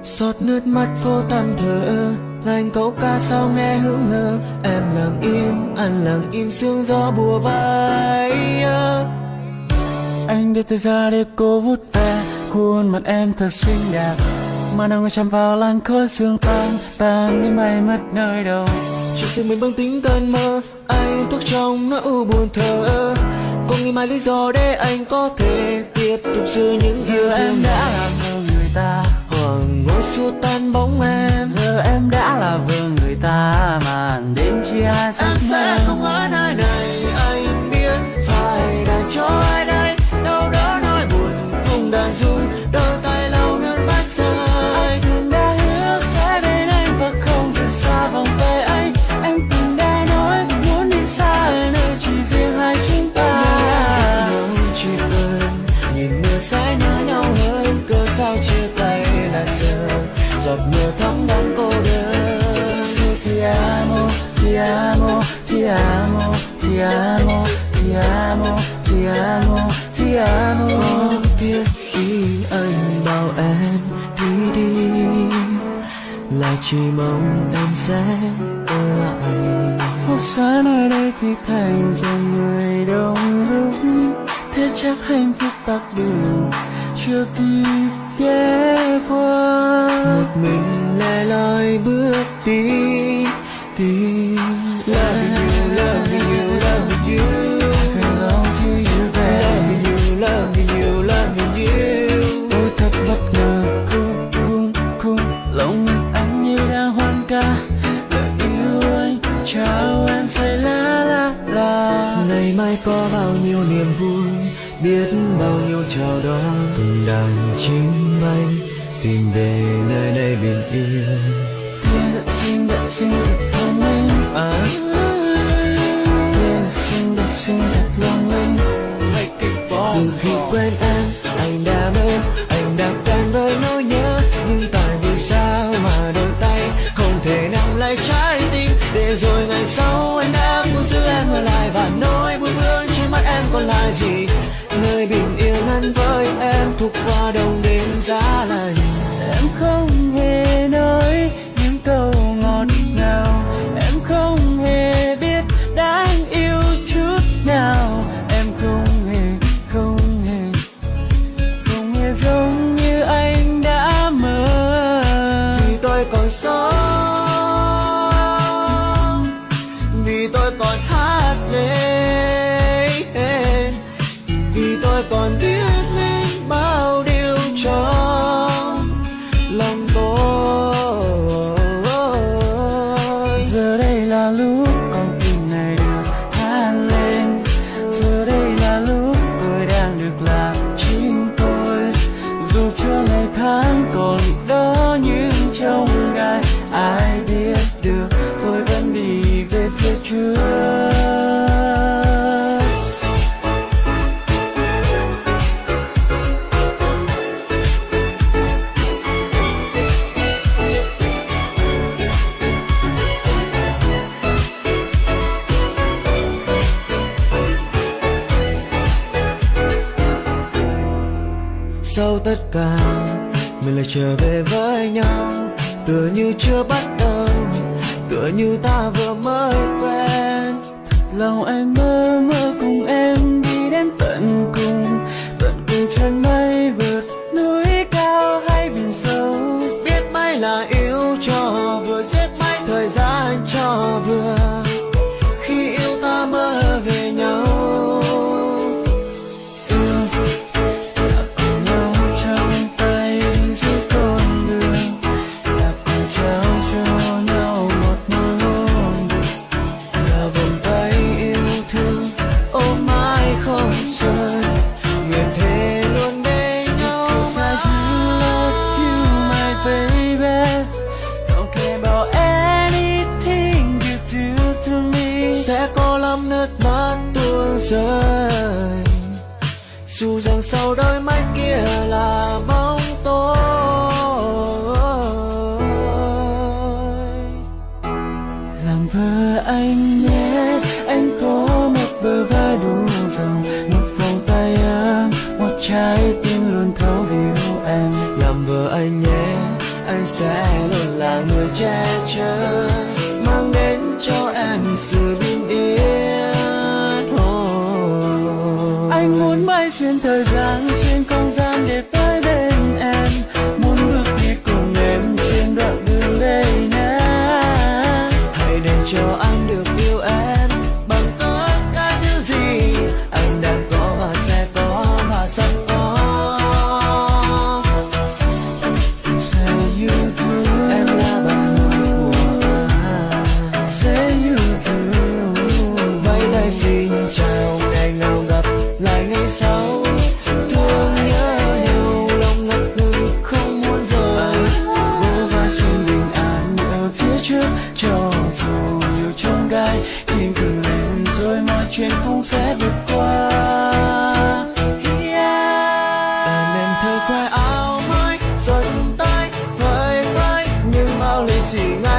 Giọt nước mắt vô tăm thở, lành câu ca sao nghe hững hờ. Em lặng im, anh lặng im, sương gió bùa vây. Anh đưa tay ra để cô vút ve khuôn mặt em thật xinh đẹp, mà nồng chạm vào làn khói sương tan những bay mất nơi đâu. Chỉ sự mình bâng tính cơn mơ, anh thuốc trong nỗi u buồn thở. Cô nghĩ mãi lý do để anh có thể tiếp tục giữ những yêu Giờ em thương. đã là vợ người ta, Hoàng ngôi xua tan bóng em. giờ em đã là vợ người ta, màn đêm chia hai Em sắc sẽ không ở nơi này, anh biết phải đành cho ai đây. Đâu đó nỗi buồn cùng đàn ru, đôi tay lau nước mắt rơi. từng đã hứa sẽ bên anh và không rời xa vòng tay anh. Em từng đã nói muốn đi xa ở nơi chỉ riêng hai chúng ta. Nếu chỉ cần nhìn mưa sẽ nhớ nhau hơn, cớ sao chia tay lại giờ giọt mưa thấm đắng cô đơn. Ti amo, ti amo, ti amo, ti amo, ti amo, ti amo, ti amo. Có biết khi anh bảo em đi là chỉ mong em sẽ ở lại. Phố xa nơi đây thì thành dòng người đông đúc, thế chắc hạnh phúc tắt đường chưa kịp ghé qua. Một mình lẻ loi bước đi tìm loving you. I belong to you, babe. Loving you. Tôi thật bất ngờ, khung lòng anh như đang hoan ca lời yêu anh chào em say la la la. Ngày mai có bao nhiêu niềm vui, biết bao nhiêu chào đón. Từng đàn chim bay tìm về nơi đây bình yên. Thiên đẹp xinh thật thông minh. Thiên đẹp xinh thật long linh. Từ khi quen em, anh đã mến, anh đã quen với nỗi nhớ. Nhưng tại vì sao mà đôi tay không thể nắm lấy trái tim. Để rồi ngày sau anh đã muốn giữ em ở lại, và nỗi buồn vương trên mắt em còn lại gì. Nơi bình yên ngăn với em thuộc qua đông đến giá lạnh. Em không hề nói những câu ngọt ngào, em không hề biết đáng yêu chút nào. Em không hề giống như anh đã mơ. Vì tôi còn sống, vì tôi còn hát lên, vì tôi còn viết lên bao điều trong lòng tôi. Giờ đây là lúc câu tình này được hát lên, giờ đây là lúc tôi đang được làm chính tôi. Dù cho ngày tháng còn đó nhưng trong gai ai biết được tôi vẫn đi về phía trước. Sau tất cả mình lại trở về với nhau, tựa như chưa bắt đầu, tựa như ta vừa mới quen. Lòng anh mơ cùng em đi đến tận cùng chân mây, vượt núi cao hay biển sâu. Biết mấy là yêu cho vừa, giết mấy thời gian cho vừa. Khi yêu ta mơ về nhau, nước mắt tuôn rơi, dù rằng sau đôi mắt kia là bóng tối. Làm vợ anh nhé, anh có một bờ vai đủ rộng, một vòng tay ấm, một trái tim luôn thấu hiểu em. Làm vợ anh nhé, anh sự bình yên. Anh muốn bay xuyên thời gian trên không gian để tới bên em, muốn bước đi cùng em trên đoạn đường đây nè. Hãy để cho anh được yêu em bằng tất cả những gì anh đang có và sẽ có và sắp có. Say you do, Em là bạn của anh. say you do. Vẫy tay xin chào ngày nào gặp lại ngày sau. Thương nhớ nhau lòng ngập ngừng không muốn rời. Cố gắng xin bình an ở phía trước, cho dù nhiều chông gai kiên cường lên rồi mọi chuyện cũng sẽ vượt qua. Đàn em thơ khoe áo mới xuân tới phơi phới nhưng bao lì xì ngay